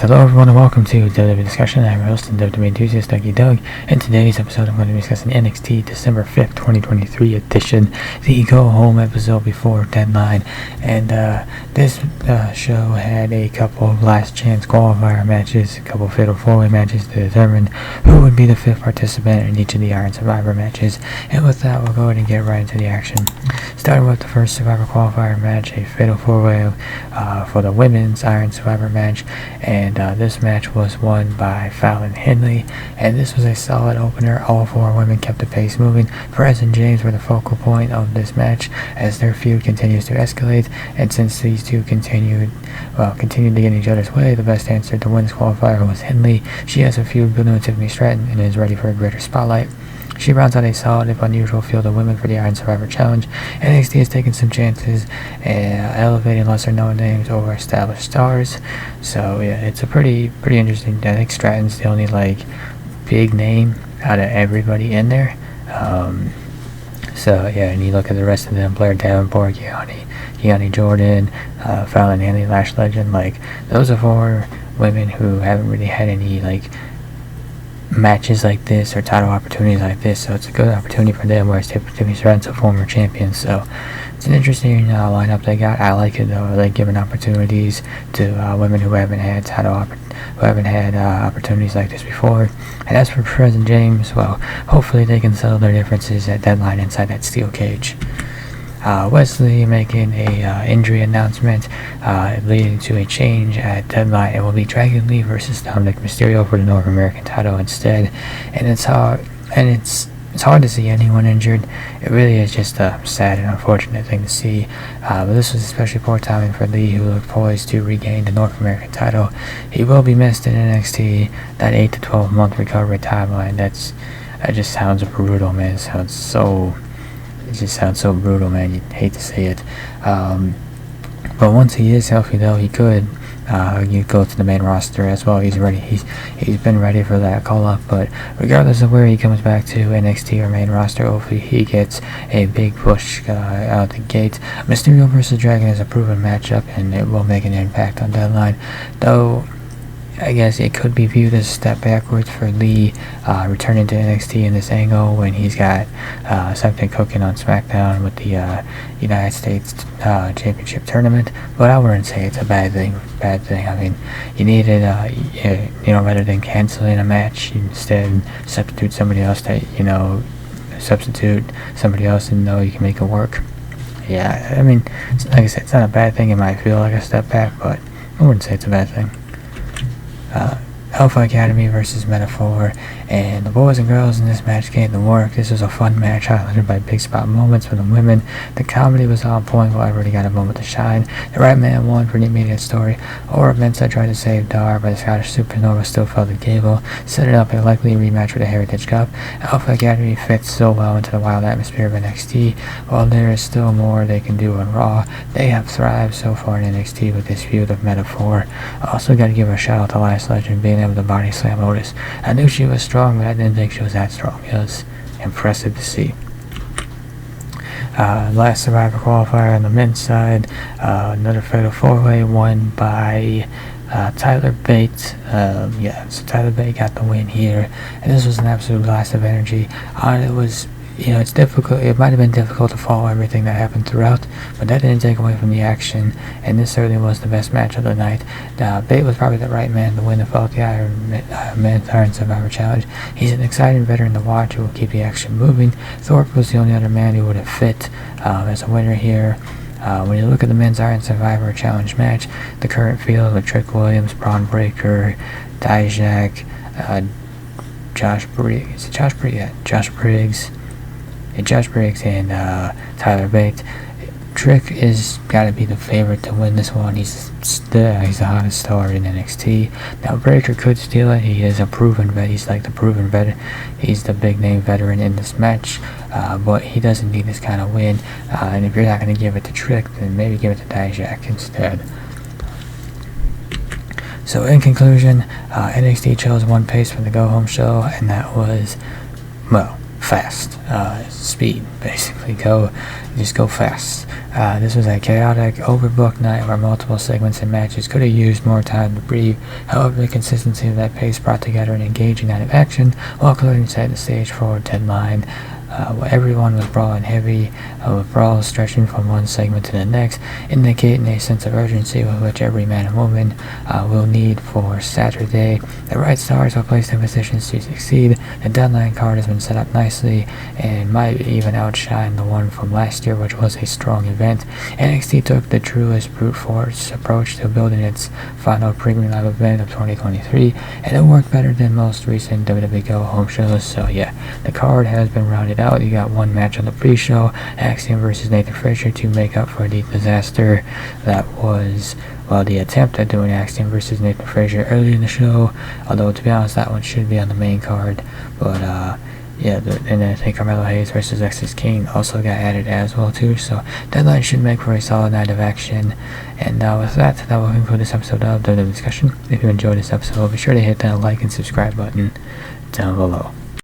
Hello everyone and welcome to WWE Discussion. I'm your host and WWE enthusiast Doug. In today's episode I'm going to be discussing NXT December 5th, 2023 edition, the go home episode before deadline. And this show had a couple of last chance qualifier matches, a couple of fatal 4-way matches to determine who would be the 5th participant in each of the Iron Survivor matches. And with that, we'll go ahead and get right into the action. Starting with the first Survivor qualifier match, a fatal 4-way for the women's Iron Survivor match. And this match was won by Fallon Henley, and this was a solid opener. All four women kept the pace moving. Perez and James were the focal point of this match as their feud continues to escalate, and since these two continued to get in each other's way, the best answer to win this qualifier was Henley. She has a feud building with Tiffany Stratton and is ready for a greater spotlight. She rounds out a solid, if unusual, field of women for the Iron Survivor Challenge. NXT has taken some chances, elevating lesser-known names over established stars. So yeah, it's a pretty interesting. I think Stratton's the only big name out of everybody in there. So yeah, and you look at the rest of them: Blair Davenport, Yanni Jordan, Fallon Henley, Lash Legend. Those are four women who haven't really had any matches like this or title opportunities like this, so it's a good opportunity for them, whereas Tiffany Stratton's a former champion. So it's an interesting lineup they got. I like it though. They're giving opportunities to women who haven't had opportunities like this before. And as for Perez and James, well, hopefully they can settle their differences at deadline inside that steel cage. Wesley making a injury announcement leading to a change at deadline. It will be Dragon Lee versus Dominic Mysterio for the North American title instead. And it's hard to see anyone injured. It really is just a sad and unfortunate thing to see. But this was especially poor timing for Lee, who looked poised to regain the North American title. He will be missed in NXT. That 8 to 12 month recovery timeline. That just sounds brutal, man. It just sounds so brutal, man. You'd hate to see it. But once he is healthy, though, he could go to the main roster as well. He's ready. He's been ready for that call-up. But regardless of where he comes back to, NXT or main roster, hopefully he gets a big push out the gate. Mysterio vs. Dragon is a proven matchup, and it will make an impact on deadline. Though I guess it could be viewed as a step backwards for Lee returning to NXT in this angle when he's got something cooking on SmackDown with the United States Championship Tournament. But I wouldn't say it's a bad thing. I mean, you needed, rather than canceling a match, you instead substitute somebody else and know you can make it work. Yeah, I mean, like I said, it's not a bad thing. It might feel like a step back, but I wouldn't say it's a bad thing. Alpha Academy versus Metaphor, and the boys and girls in this match gave them work. This was a fun match highlighted by big spot moments for the women. The comedy was on point while everybody got a moment to shine. The right man won for the immediate story. Aura Mensa tried to save Dar, but the Scottish Supernova still fell to Gable, setting up a likely rematch for the Heritage Cup. Alpha Academy fits so well into the wild atmosphere of NXT. While there is still more they can do on Raw, they have thrived so far in NXT with this feud of Metaphor. Also got to give a shout out to Lash Legend being able to body slam Otis. I knew she was strong, but I didn't think she was that strong. It was impressive to see. Last Survivor qualifier on the men's side, another fatal 4-way won by Tyler Bate. So Tyler Bate got the win here, and this was an absolute blast of energy. It was, it's difficult. It might have been difficult to follow everything that happened throughout, but that didn't take away from the action, and this certainly was the best match of the night. Bate was probably the right man to win the Men's Iron Survivor Challenge. He's an exciting veteran to watch who will keep the action moving. Thorpe was the only other man who would have fit as a winner here. When you look at the Men's Iron Survivor Challenge match, the current field with Trick Williams, Braun Breaker, Dijak, Josh Briggs, and Tyler Bate. Trick is got to be the favorite to win this one. He's the hottest star in NXT. Now Breaker could steal it. He is a proven vet. He's the proven veteran. He's the big name veteran in this match. But he doesn't need this kind of win. And if you're not going to give it to Trick, then maybe give it to Dijak instead. So in conclusion, NXT chose one pace from the go home show, and that was, fast. Speed, basically. Just go fast. This was a chaotic, overbooked night where multiple segments and matches could have used more time to breathe. However, the consistency of that pace brought together an engaging night of action, while clearly set the stage for Deadline. Everyone was brawling heavy, with brawls stretching from one segment to the next, indicating a sense of urgency with which every man and woman will need for Saturday. The right stars are placed in positions to succeed. The Deadline card has been set up nicely and might even outshine the one from last year, which was a strong event. NXT took the truest brute force approach to building its final premium live event of 2023, and it worked better than most recent WWE Go home shows. So yeah, the card has been rounded out. You got one match on the pre-show, Axiom versus Nathan Frazier, to make up for the disaster that was, well, the attempt at doing Axiom versus Nathan Frazier early in the show. Although, to be honest, that one should be on the main card. But yeah, and I think Carmelo Hayes versus Exodus King also got added as well too. So Deadline should make for a solid night of action. And with that will conclude this episode of WWE Discussion. If you enjoyed this episode, be sure to hit that like and subscribe button down below.